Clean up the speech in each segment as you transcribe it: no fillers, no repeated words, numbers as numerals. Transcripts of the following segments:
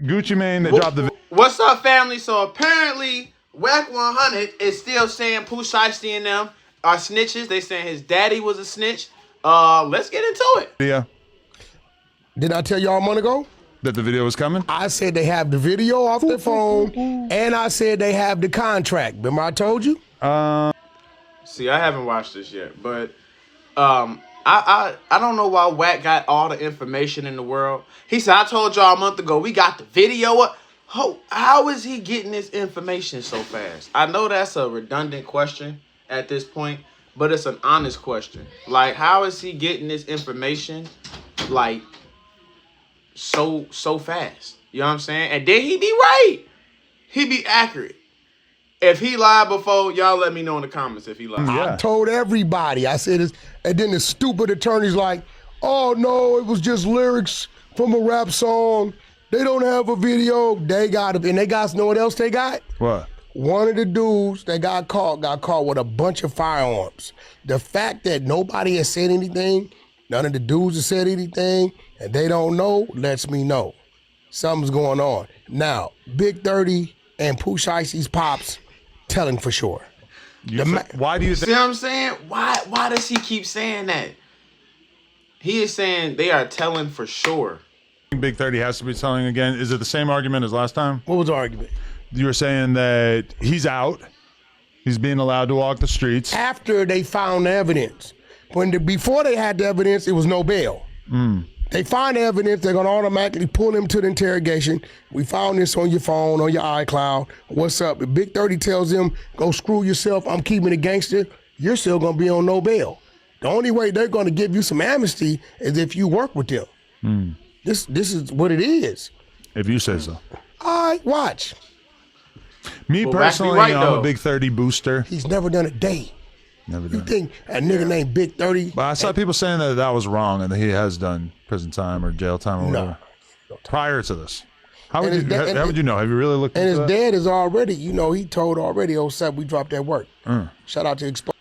Gucci Mane that dropped the. What's up, family? So apparently, Wack 100 is still saying Pooh Shiesty and them are snitches. They saying his daddy was a snitch. Let's get into it. Yeah. Did I tell y'all a month ago that the video was coming? I said they have the video off their phone, and I said they have the contract. Remember I told you? See, I haven't watched this yet, but I don't know why Wack got all the information in the world. He said, I told y'all a month ago, we got the video. How is he getting this information so fast? I know that's a redundant question at this point, but it's an honest question. Like, how is he getting this information, like, so fast? You know what I'm saying? And then he be right. He be accurate. If he lied before, y'all let me know in the comments if he lied. I told everybody. I said this, and then the stupid attorney's like, oh no, it was just lyrics from a rap song. They don't have a video. They got it. And they got, know what else they got? What? One of the dudes that got caught with a bunch of firearms. The fact that nobody has said anything, none of the dudes have said anything, and they don't know, lets me know something's going on. Now, Big 30 and Pooh Shiesty's pops telling for sure. Why do you think? See what I'm saying? Why does he keep saying that? He is saying they are telling for sure. Big 30 has to be telling again. Is it the same argument as last time? What was the argument? You were saying that he's out. He's being allowed to walk the streets. After they found the evidence. Before they had the evidence, it was no bail. They find the evidence, they're going to automatically pull him to the interrogation. We found this on your phone, on your iCloud. What's up? If Big 30 tells him, go screw yourself, I'm keeping it gangster, you're still going to be on no bail. The only way they're going to give you some amnesty is if you work with them. This is what it is. If you say so. All right, watch. Me Well, personally, right, I'm though. a Big 30 booster. He's never done a day. Never You done it. think a nigga named Big 30? But I saw people saying that that was wrong and that he has done prison time or jail time or whatever. Prior to this. How would you know? Have you really looked And into his that? dad is already, he told already, oh, Seth, we dropped that work. Shout out to Expo.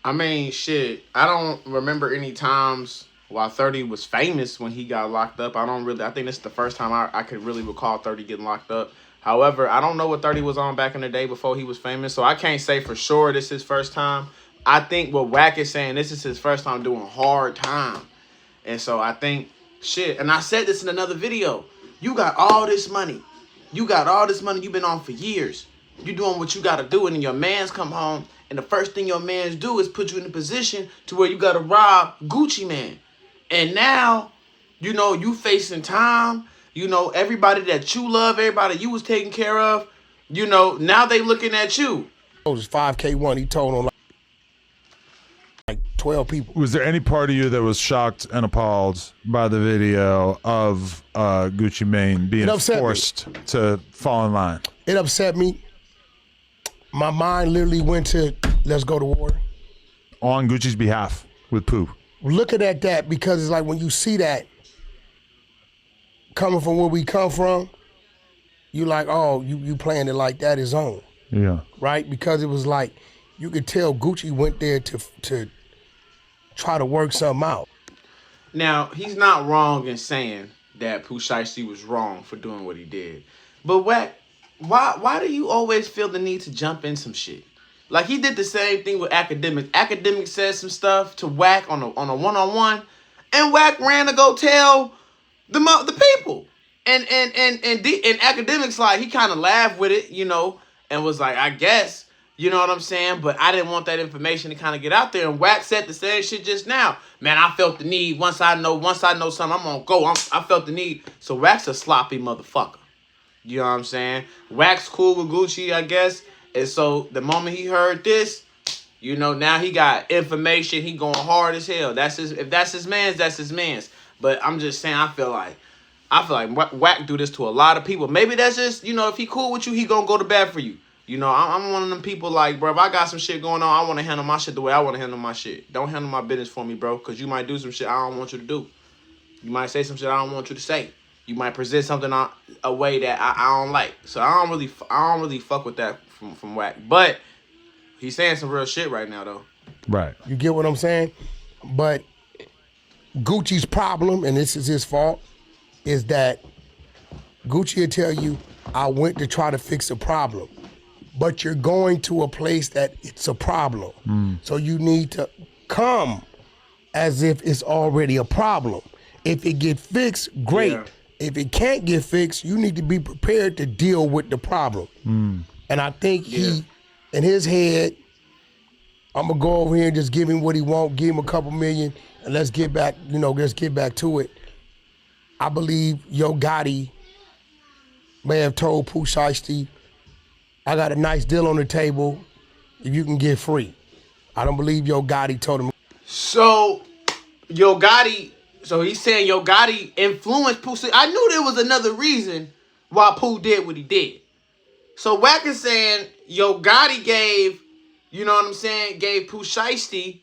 I mean, shit, I don't remember any times while 30 was famous when he got locked up. I think this is the first time I could really recall 30 getting locked up. However, I don't know what 30 was on back in the day before he was famous, so I can't say for sure this is his first time. I think what Wack is saying, this is his first time doing hard time. And so I think, shit, and I said this in another video, you got all this money. You got all this money you've been on for years. You doing what you got to do, and then your mans come home, and the first thing your mans do is put you in a position to where you got to rob Gucci Mane. And now, you facing time. Everybody that you love, everybody you was taking care of, now they looking at you. It was 5K1. He told on like 12 people. Was there any part of you that was shocked and appalled by the video of Gucci Mane being forced to fall in line? It upset me. My mind literally went to, let's go to war. On Gucci's behalf with Pooh. Looking at that, because it's like when you see that coming from where we come from, you like, oh, you playing it like that is on. Yeah. Right? Because it was like, you could tell Gucci went there to try to work something out. Now, he's not wrong in saying that Pooh Shiesty was wrong for doing what he did. But why do you always feel the need to jump in some shit? Like, he did the same thing with Academics. Academics said some stuff to Wack on a one-on-one, and Wack ran to go tell the people. And Academics, like, he kind of laughed with it, and was like, I guess, you know what I'm saying? But I didn't want that information to kind of get out there. And Wack said the same shit just now. Man, I felt the need. Once I know something, I'm gonna go. I felt the need. So Wack's a sloppy motherfucker. You know what I'm saying? Wack's cool with Gucci, I guess. And so the moment he heard this, now he got information. He going hard as hell. If that's his man's, that's his man's. But I'm just saying, I feel like Wack do this to a lot of people. Maybe that's just, if he cool with you, he gonna go to bat for you. I'm one of them people like, bro, if I got some shit going on, I want to handle my shit the way I want to handle my shit. Don't handle my business for me, bro, because you might do some shit I don't want you to do. You might say some shit I don't want you to say. You might present something a way that I don't like. So I don't really fuck with that from Wack. But he's saying some real shit right now, though. Right. You get what I'm saying? But Gucci's problem, and this is his fault, is that Gucci will tell you, I went to try to fix a problem. But you're going to a place that it's a problem. So you need to come as if it's already a problem. If it get fixed, great. Yeah. If it can't get fixed, you need to be prepared to deal with the problem. And I think he, in his head, I'm gonna go over here and just give him what he want, give him a couple million, and let's get back, let's get back to it. I believe Yo Gotti may have told Pooh Shiesty, I got a nice deal on the table if you can get free. I don't believe Yo Gotti told him. So, Yo Gotti, so he's saying Yo Gotti influenced Pooh. I knew there was another reason why Pooh did what he did. So Wack is saying Yo Gotti gave, gave Pooh Shiesty,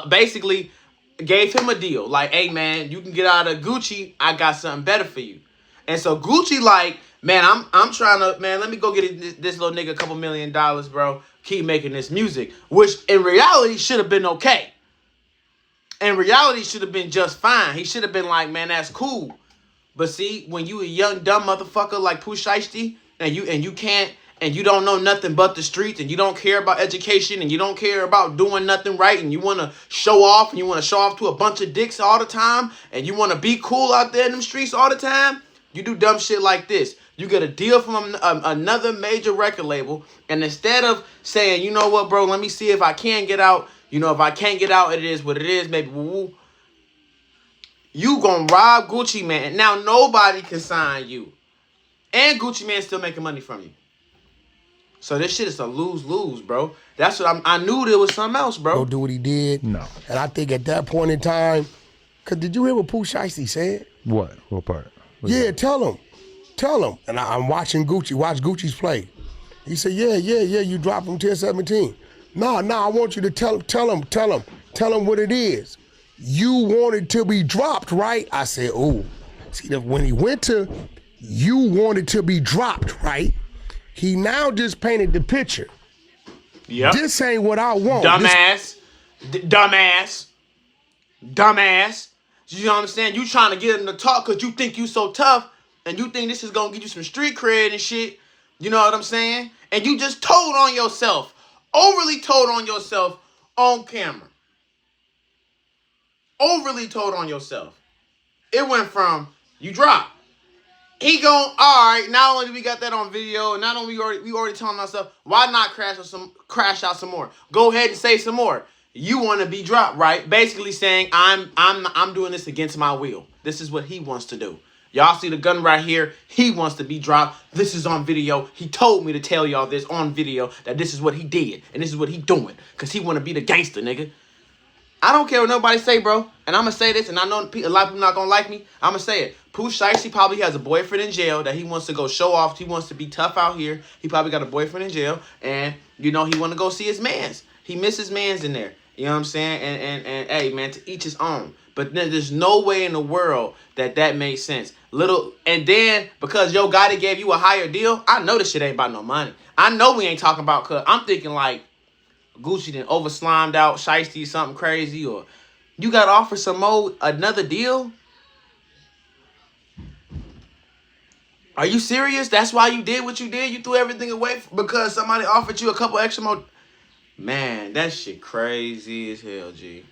basically gave him a deal. Like, hey man, you can get out of Gucci, I got something better for you. And so Gucci like, man, I'm trying to, man, let me go get this little nigga a couple $1 million, bro. Keep making this music. Which in reality should have been okay. In reality should have been just fine. He should have been like, man, that's cool. But see, when you a young dumb motherfucker like Pooh Shiesty, and you don't know nothing but the streets, and you don't care about education, and you don't care about doing nothing right, and you want to show off, and you want to show off to a bunch of dicks all the time, and you want to be cool out there in them streets all the time, you do dumb shit like this. You get a deal from another major record label, and instead of saying, you know what, bro, let me see if I can get out, if I can't get out, it is what it is, maybe woo-woo. You gonna rob Gucci Mane. Now nobody can sign you. And Gucci Mane still making money from you. So this shit is a lose-lose, bro. That's what I knew there was something else, bro. Don't do what he did. No. And I think at that point in time, because did you hear what Pooh Shiesty said? What? What part? Tell him. Tell him. And I'm watching Gucci. Watch Gucci's play. He said, yeah, you dropped him 10-17. No, I want you to tell him what it is. You wanted to be dropped, right? I said, oh. See, when he went to, you wanted to be dropped, right? He now just painted the picture. Yep. This ain't what I want. Dumbass. Dumbass. You know what I'm saying? You trying to get him to talk because you think you so tough and you think this is going to give you some street cred and shit. You know what I'm saying? And you just told on yourself. Overly told on yourself on camera. Overly told on yourself. It went from, you drop. He going, all right, not only do we got that on video, and not only we already telling ourselves, why not crash out some more? Go ahead and say some more. You want to be dropped, right? Basically saying, I'm doing this against my will. This is what he wants to do. Y'all see the gun right here? He wants to be dropped. This is on video. He told me to tell y'all this on video, that this is what he did, and this is what he doing, because he want to be the gangster, nigga. I don't care what nobody say, bro. And I'm going to say this, and I know a lot of people not going to like me. I'm going to say it. Pooh Shiesty probably has a boyfriend in jail that he wants to go show off. He wants to be tough out here. He probably got a boyfriend in jail. And, he want to go see his mans. He misses mans in there. You know what I'm saying? And hey, man, to each his own. But there's no way in the world that makes sense. And then, because Yo Gotti gave you a higher deal, I know this shit ain't about no money. I know we ain't talking about, cause I'm thinking like, Gucci done over slimed out Shiesty something crazy, or you got offered another deal? Are you serious? That's why you did what you did? You threw everything away because somebody offered you a couple extra more? Man, that shit crazy as hell, G.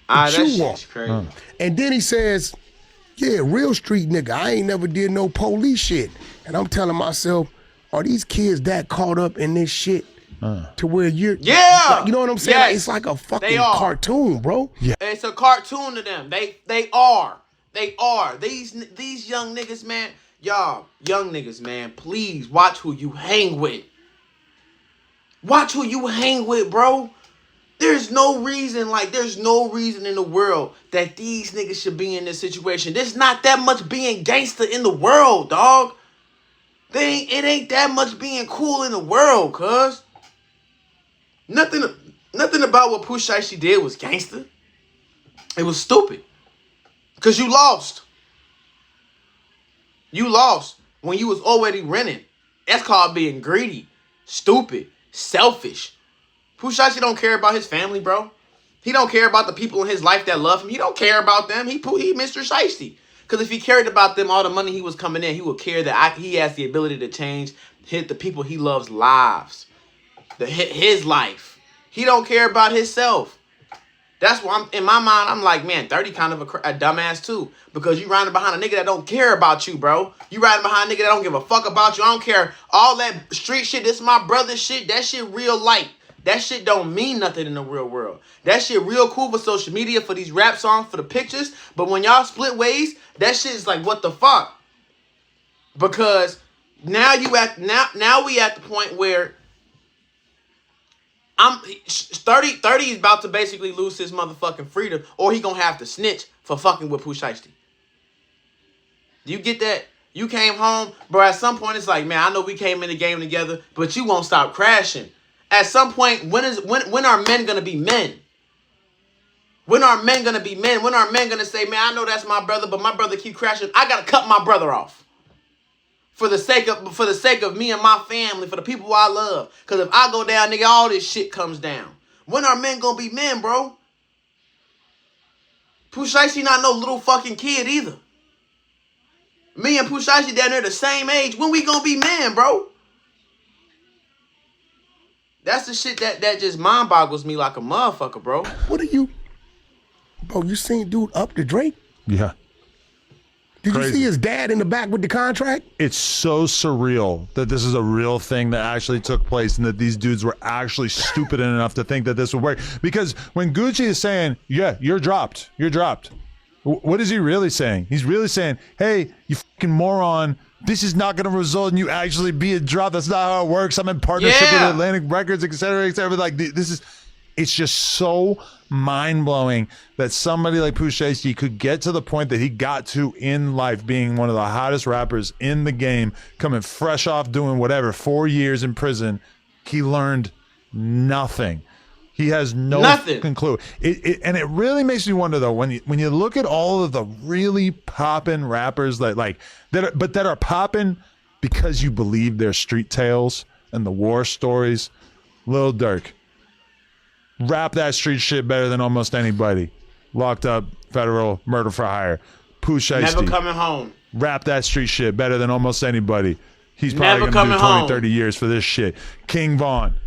That shit's crazy. And then he says, yeah, real street nigga, I ain't never did no police shit. And I'm telling myself, are these kids that caught up in this shit? To where you're, you know what I'm saying? Yes. Like, it's like a fucking cartoon, bro. Yeah, it's a cartoon to them. They are these young niggas, man. Y'all, young niggas, man. Please watch who you hang with. Watch who you hang with, bro. There's no reason in the world that these niggas should be in this situation. There's not that much being gangster in the world, dog. It ain't that much being cool in the world, cuz. Nothing about what Pooh Shiesty did was gangster. It was stupid. Because you lost. You lost when you was already renting. That's called being greedy, stupid, selfish. Pooh Shiesty don't care about his family, bro. He don't care about the people in his life that love him. He don't care about them. He Mr. Shiesty. Because if he cared about them, all the money he was coming in, he would care that he has the ability to change the people he loves lives. His life. He don't care about himself. That's why in my mind, I'm like, man, 30 kind of a dumbass too. Because you riding behind a nigga that don't care about you, bro. You riding behind a nigga that don't give a fuck about you. I don't care. All that street shit, this my brother shit, that shit real light. That shit don't mean nothing in the real world. That shit real cool for social media, for these rap songs, for the pictures. But when y'all split ways, that shit is like, what the fuck? Because now we at the point where 30 is about to basically lose his motherfucking freedom, or he gonna have to snitch for fucking with Pooh Shiesty. Do you get that? You came home, bro. At some point, it's like, man, I know we came in the game together, but you won't stop crashing. At some point, when are men gonna be men? When are men gonna be men? When are men gonna say, man, I know that's my brother, but my brother keep crashing. I gotta cut my brother off. For the sake of me and my family, for the people I love. Because if I go down, nigga, all this shit comes down. When are men gonna be men, bro? Pooh Shiesty not no little fucking kid either. Me and Pooh Shiesty down there the same age. When we gonna be men, bro? That's the shit that just mind boggles me like a motherfucker, bro. What are you? Bro, you seen dude up to Drake? Yeah. Did Crazy. you see his dad in the back with the contract? It's so surreal that this is a real thing that actually took place and that these dudes were actually stupid enough to think that this would work. Because when Gucci is saying, yeah, you're dropped. What is he really saying? He's really saying, hey, you fucking moron, this is not going to result in you actually being dropped. That's not how it works. I'm in partnership with Atlantic Records, et cetera, et cetera. Like, it's just so mind-blowing that somebody like Pooh Shiesty could get to the point that he got to in life, being one of the hottest rappers in the game, coming fresh off doing whatever, 4 years in prison. He learned nothing. He has no fucking clue. And it really makes me wonder though, when you look at all of the really poppin' rappers that are poppin' because you believe their street tales and the war stories. Lil Durk, rap that street shit better than almost anybody. Locked up, federal, murder for hire. Pooh Shiesty, never coming home. Rap that street shit better than almost anybody. He's probably going to do 20, 30 years for this shit. King Von,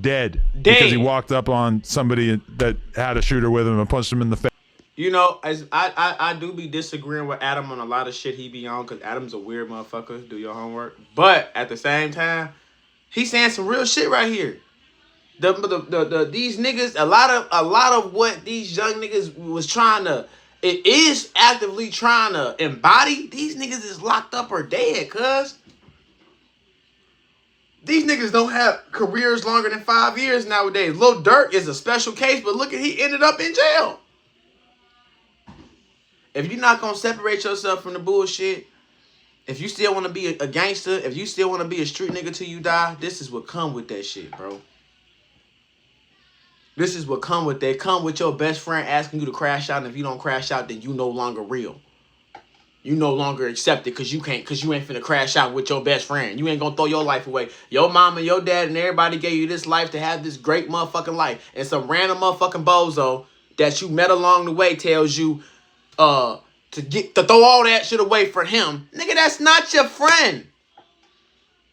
dead because he walked up on somebody that had a shooter with him and punched him in the face. You know, as I do be disagreeing with Adam on a lot of shit he be on, because Adam's a weird motherfucker. Do your homework. But at the same time, he's saying some real shit right here. These niggas, a lot of what these young niggas is actively trying to embody. These niggas is locked up or dead, cuz. These niggas don't have careers longer than 5 years nowadays. Lil Durk is a special case, but look at, he ended up in jail. If you're not gonna separate yourself from the bullshit, if you still want to be a gangster, if you still want to be a street nigga till you die, this is what come with that shit, bro. This is what come with that. Come with your best friend asking you to crash out, and if you don't crash out, then you no longer real. You no longer accepted because you ain't finna crash out with your best friend. You ain't gonna throw your life away. Your mom and your dad and everybody gave you this life to have this great motherfucking life. And some random motherfucking bozo that you met along the way tells you to throw all that shit away for him. Nigga, that's not your friend.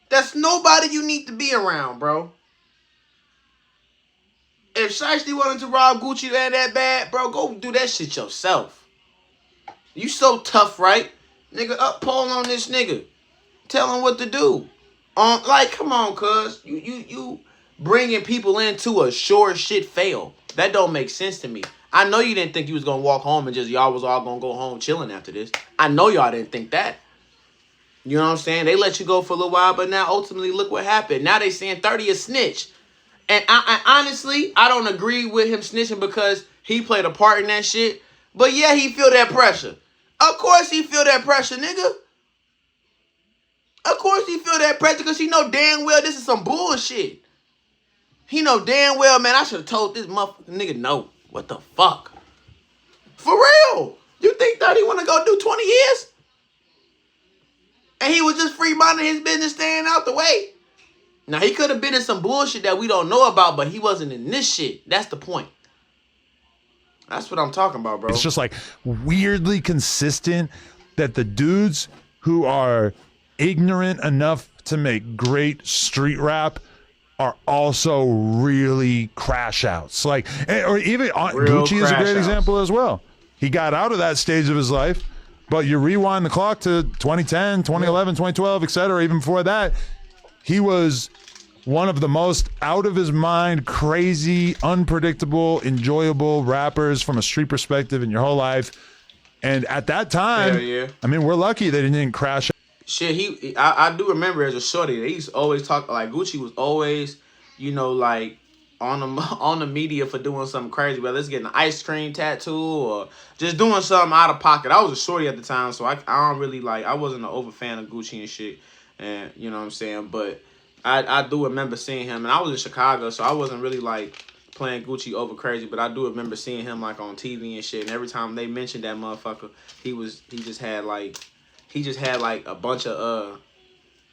That's nobody you need to be around, bro. If Shiesty wanted to rob Gucci that bad, bro, go do that shit yourself. You so tough, right? Nigga, up pole on this nigga. Tell him what to do. Like, come on, cuz. You bringing people into a sure shit fail. That don't make sense to me. I know you didn't think you was going to walk home and just y'all was all going to go home chilling after this. I know y'all didn't think that. You know what I'm saying? They let you go for a little while, but now ultimately look what happened. Now they saying 30 a snitch. And I honestly, I don't agree with him snitching because he played a part in that shit. But yeah, he feel that pressure. Of course he feel that pressure, nigga. Of course he feel that pressure because he know damn well this is some bullshit. He know damn well, man, I should have told this motherfucking nigga no. What the fuck? For real? You think 30 want to go do 20 years? And he was just free minding his business, staying out the way? Now, he could have been in some bullshit that we don't know about, but he wasn't in this shit. That's the point. That's what I'm talking about, bro. It's just like weirdly consistent that the dudes who are ignorant enough to make great street rap are also really crash outs. Like, or even Gucci is a great example as well. He got out of that stage of his life, but you rewind the clock to 2010, 2011, 2012, etc. Even before that, he was one of the most out of his mind, crazy, unpredictable, enjoyable rappers from a street perspective in your whole life. And at that time, I mean, we're lucky that he didn't crash. Shit, I do remember as a shorty, they used to always talk, like, Gucci was always, you know, like, on the media for doing something crazy, whether it's getting an ice cream tattoo or just doing something out of pocket. I was a shorty at the time, so I don't really, like, I wasn't an over fan of Gucci and shit, and, you know what I'm saying, but I do remember seeing him, and I was in Chicago, so I wasn't really, like, playing Gucci over crazy, but I do remember seeing him, like, on TV and shit, and every time they mentioned that motherfucker, he just had, like, a bunch of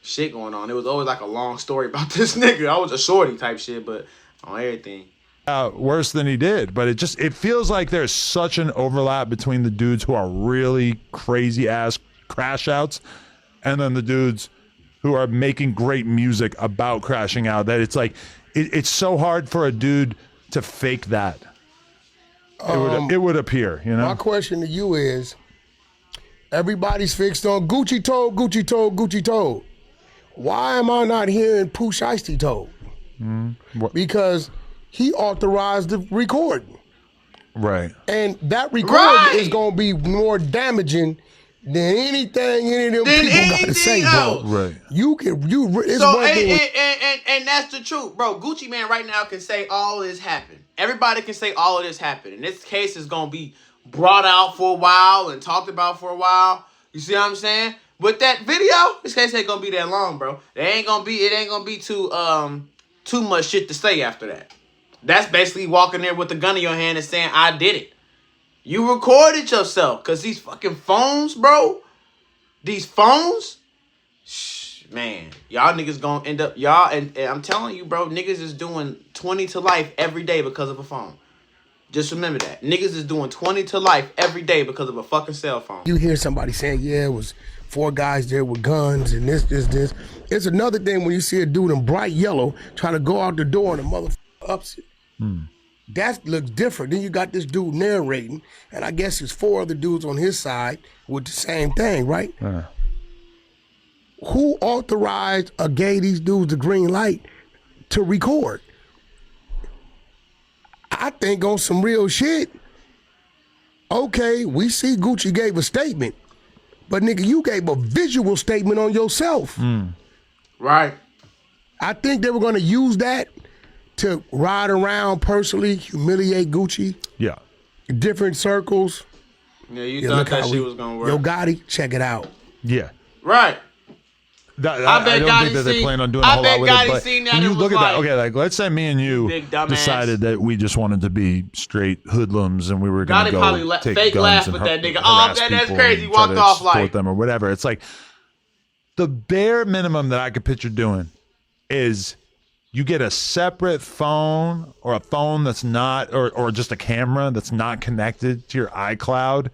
shit going on. It was always like a long story about this nigga. I was a shorty type shit, but on everything. Worse than he did, but it feels like there's such an overlap between the dudes who are really crazy ass crash outs and then the dudes who are making great music about crashing out, that it's like it's so hard for a dude to fake that. It would appear, you know. My question to you is, everybody's fixed on Gucci told, Gucci told, Gucci told. Why am I not hearing Pooh Shiesty told? Because he authorized the recording. Right. And that recording is going to be more damaging than anything any of them people got to say, bro. Right. And that's the truth, bro. Gucci Man right now can say all of this happened. Everybody can say all of this happened. And this case is going to be brought out for a while and talked about for a while. You see what I'm saying? With that video, this case ain't gonna be that long, bro. It ain't gonna be too much shit to say after that. That's basically walking there with a gun in your hand and saying, I did it. You recorded yourself. Cause these fucking phones, bro. These phones, man, y'all niggas gonna end up, and I'm telling you, bro, niggas is doing 20 to life every day because of a phone. Just remember that. Niggas is doing 20 to life every day because of a fucking cell phone. You hear somebody saying, yeah, it was 4 guys there with guns and this. It's another thing when you see a dude in bright yellow trying to go out the door and a motherfucker ups it. That looks different. Then you got this dude narrating, and I guess there's 4 other dudes on his side with the same thing, right? Who authorized or gave these dudes the green light to record? I think on some real shit, okay, we see Gucci gave a statement, but nigga, you gave a visual statement on yourself. Right. I think they were gonna use that to ride around personally, humiliate Gucci. Yeah. Different circles. Yeah, you thought that shit was gonna work. Yo, Gotti, check it out. Yeah. Right. I don't think that they plan on doing a whole lot with it, but when you look at that, okay, like let's say me and you decided that we just wanted to be straight hoodlums and we were going to go probably take fake guns laugh and with that nigga. harass That's people crazy. and try Walked to off extort like them or whatever. It's like the bare minimum that I could picture doing is you get a separate phone or a phone that's not, or just a camera that's not connected to your iCloud.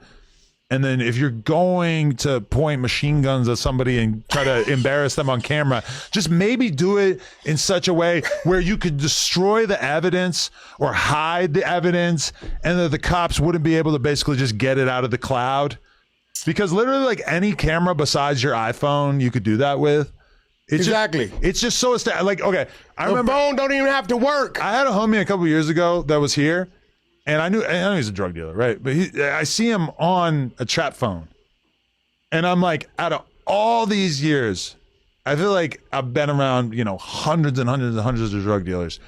And then if you're going to point machine guns at somebody and try to embarrass them on camera, just maybe do it in such a way where you could destroy the evidence or hide the evidence and that the cops wouldn't be able to basically just get it out of the cloud. Because literally like any camera besides your iPhone, you could do that with. Exactly. It's just so like, okay, I remember the phone don't even have to work. I had a homie a couple years ago that was here. And I knew he's a drug dealer, right? But I see him on a trap phone. And I'm like, out of all these years, I feel like I've been around, hundreds and hundreds and hundreds of drug dealers.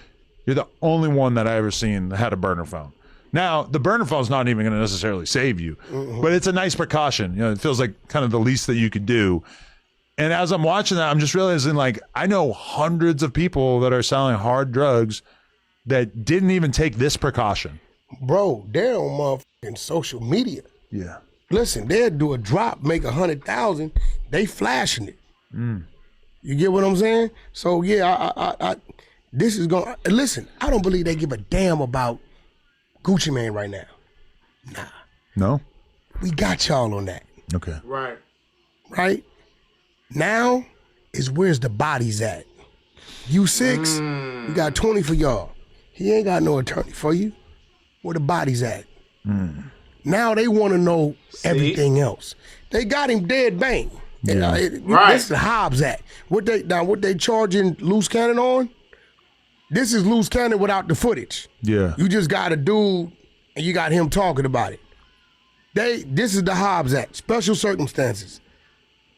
You're the only one that I ever seen that had a burner phone. Now, the burner phone's not even going to necessarily save you, but it's a nice precaution. It feels like kind of the least that you could do. And as I'm watching that, I'm just realizing, like, I know hundreds of people that are selling hard drugs that didn't even take this precaution. Bro, they're on motherfucking social media. Yeah. Listen, they'll do a drop, make 100,000. They flashing it. You get what I'm saying? So yeah, I this is going. Listen, I don't believe they give a damn about Gucci Man right now. Nah. No. We got y'all on that. Okay. Right. Right? Now is where's the bodies at? You 6, we got 20 for y'all. He ain't got no attorney for you. Where the bodies at? Now they want to know everything else. They got him dead bang. Yeah. Right. This is the Hobbs Act. What they charging loose cannon on? This is loose cannon without the footage. Yeah. You just got a dude and you got him talking about it. This is the Hobbs Act, special circumstances.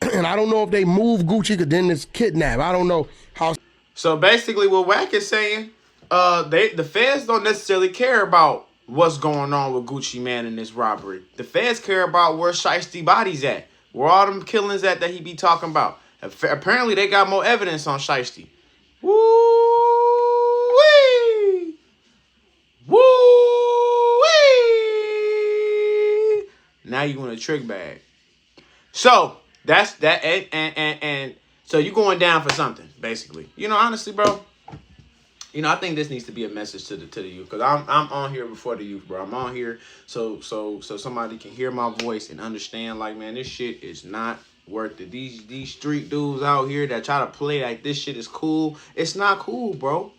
And I don't know if they move Gucci because then it's kidnap. I don't know how. So basically, what Wack is saying, the feds don't necessarily care about what's going on with Gucci Man in this robbery. The feds care about where Shiesty body's at, where all them killings at that he be talking about. Apparently, they got more evidence on Shiesty. Woo-wee! Woo-wee! Now you want a trick bag. So that's that, and so you going down for something, basically. You know, honestly, bro. You know, I think this needs to be a message to the youth, because I'm on here before the youth, bro. I'm on here so somebody can hear my voice and understand, like, man, this shit is not worth it. These street dudes out here that try to play like this shit is cool, it's not cool, bro.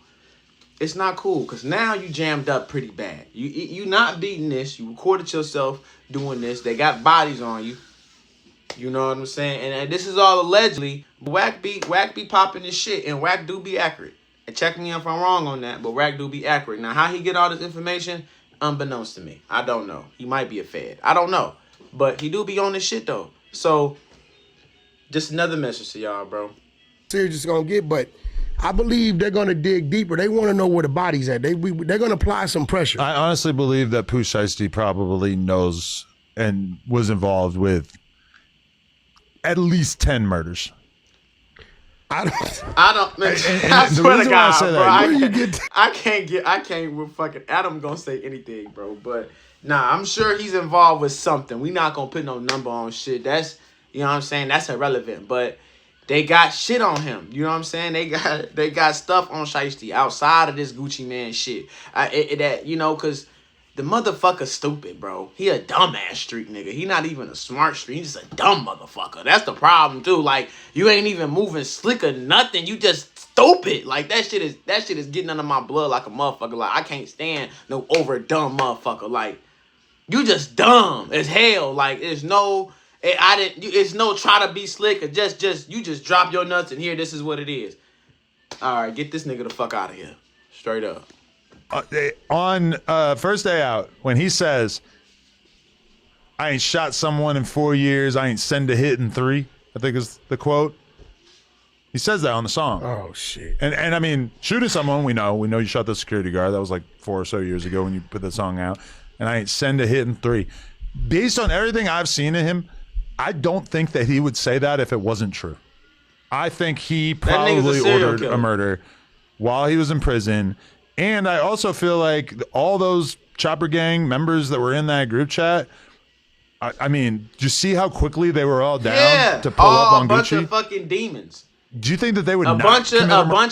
It's not cool, because now you jammed up pretty bad. You not beating this. You recorded yourself doing this. They got bodies on you. You know what I'm saying? And this is all allegedly. Wack be popping this shit, and Wack do be accurate. And check me if I'm wrong on that, but Wack do be accurate. Now, how he get all this information, unbeknownst to me. I don't know. He might be a fed. I don't know. But he do be on this shit, though. So, just another message to y'all, bro. Serious gonna get, but I believe they're gonna dig deeper. They want to know where the body's at. They're gonna apply some pressure. I honestly believe that Pooh Shiesty probably knows and was involved with at least 10 murders. I don't. Man, I swear to God, bro. I can't with fucking Adam gonna say anything, bro. But nah, I'm sure he's involved with something. We not gonna put no number on shit. That's, you know what I'm saying. That's irrelevant. But they got shit on him. You know what I'm saying. They got stuff on Shiesty outside of this Gucci Man shit. That, you know, cause the motherfucker's stupid, bro. He a dumbass street nigga. He not even a smart street. He's just a dumb motherfucker. That's the problem, too. Like, you ain't even moving slick or nothing. You just stupid. Like, that shit is getting under my blood like a motherfucker. Like, I can't stand no over dumb motherfucker. Like, you just dumb as hell. Like, it's no try to be slick or just you just drop your nuts and here, this is what it is. All right, get this nigga the fuck out of here. Straight up. On first day out, when he says, I ain't shot someone in 4 years, I ain't send a hit in 3, I think is the quote. He says that on the song. Oh, shit. And I mean, shooting someone, we know you shot the security guard. That was like 4 or so years ago when you put the song out. And I ain't send a hit in 3. Based on everything I've seen of him, I don't think that he would say that if it wasn't true. I think he probably ordered a murder while he was in prison. And I also feel like all those Chopper Gang members that were in that group chat, I mean, do you see how quickly they were all down to pull up on Gucci? A bunch of fucking demons. Do you think that they would a bunch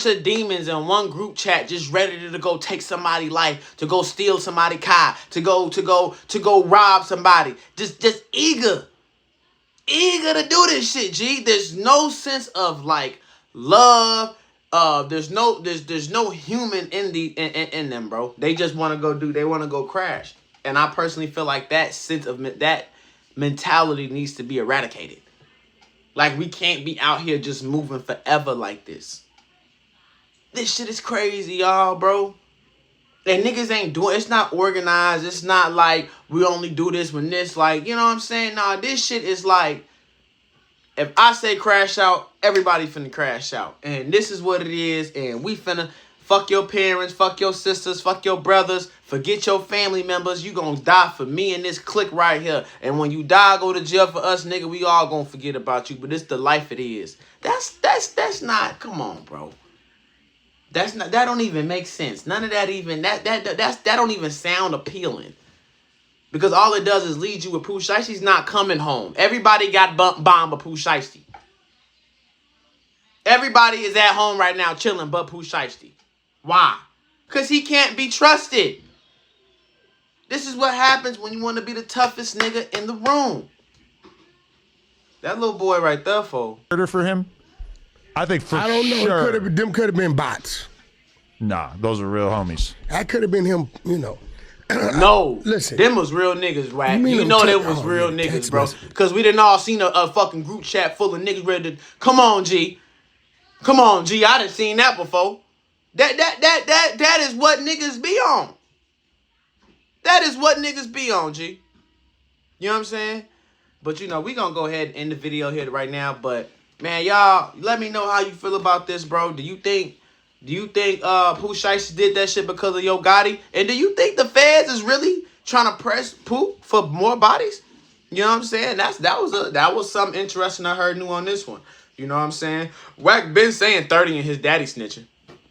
of demons in one group chat just ready to go take somebody's life, to go steal somebody's car, to go rob somebody, just eager to do this shit, G. There's no sense of like love. There's no human in them, bro. They just want to go crash. And I personally feel like that sense of that mentality needs to be eradicated. Like, we can't be out here just moving forever like this. This shit is crazy, y'all, bro. And niggas ain't doing, it's not organized. It's not like we only do this when this, like, you know what I'm saying? Nah, this shit is like, if I say crash out, everybody finna crash out. And this is what it is. And we finna fuck your parents, fuck your sisters, fuck your brothers, forget your family members. You gonna die for me and this clique right here. And when you die, go to jail for us, nigga, we all gonna forget about you. But it's the life it is. That's not, come on, bro. That don't even make sense. None of that even, that don't even sound appealing. Because all it does is lead you with Pooh Shiesty's not coming home. Everybody got bombed but Pooh Shiesty. Everybody is at home right now chilling but Pooh Shiesty. Why? Because he can't be trusted. This is what happens when you want to be the toughest nigga in the room. That little boy right there, for For him? I think for I don't know. sure. Them could have been bots. Nah, those are real homies. That could have been him. You know. no, Listen. them was real niggas, right? You mean You them know text- they was oh, real yeah, niggas, text bro. message. Because we done all seen a fucking group chat full of niggas ready to, come on, G. Come on, G. I done seen that before. That is what niggas be on. That is what niggas be on, G. You know what I'm saying? But, you know, we gonna go ahead and end the video here right now. But, man, y'all, let me know how you feel about this, bro. Do you think Pooh Shiesty did that shit because of Yo Gotti? And do you think the feds is really trying to press Pooh for more bodies? You know what I'm saying? That was something interesting I heard new on this one. You know what I'm saying? Wack been saying 30 and his daddy snitching.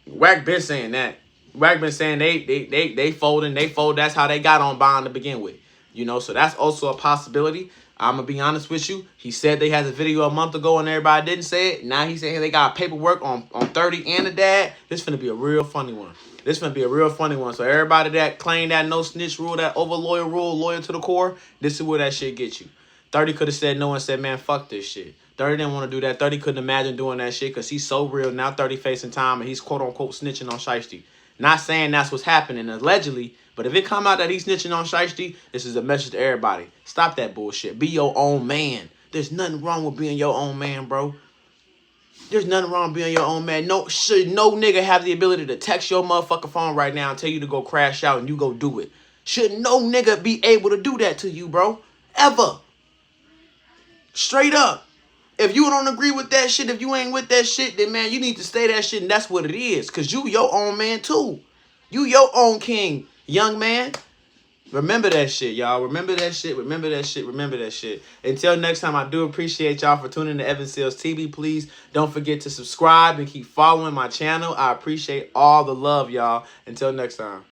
Wack been saying that. Wack been saying they fold. That's how they got on bond to begin with. You know, so that's also a possibility. I'm gonna be honest with you. He said they had a video a month ago and everybody didn't say it. Now he's saying they got paperwork on 30 and the dad. This finna be a real funny one. So everybody that claimed that no snitch rule, that over loyal rule, loyal to the core, this is where that shit gets you. 30 could have said no and said, man, fuck this shit. 30 didn't want to do that. 30 couldn't imagine doing that shit because he's so real. Now 30 facing time and he's quote unquote snitching on Shiesty. Not saying that's what's happening allegedly, but if it come out that he's snitching on Shiesty, this is a message to everybody. Stop that bullshit. Be your own man. There's nothing wrong with being your own man, bro. There's nothing wrong with being your own man. No nigga have the ability to text your motherfucking phone right now and tell you to go crash out and you go do it. Should no nigga be able to do that to you, bro? Ever. Straight up. If you don't agree with that shit, if you ain't with that shit, then, man, you need to stay that shit, and that's what it is. Because you your own man, too. You your own king, young man. Remember that shit, y'all. Remember that shit. Until next time, I do appreciate y'all for tuning to Evan Seals TV. Please don't forget to subscribe and keep following my channel. I appreciate all the love, y'all. Until next time.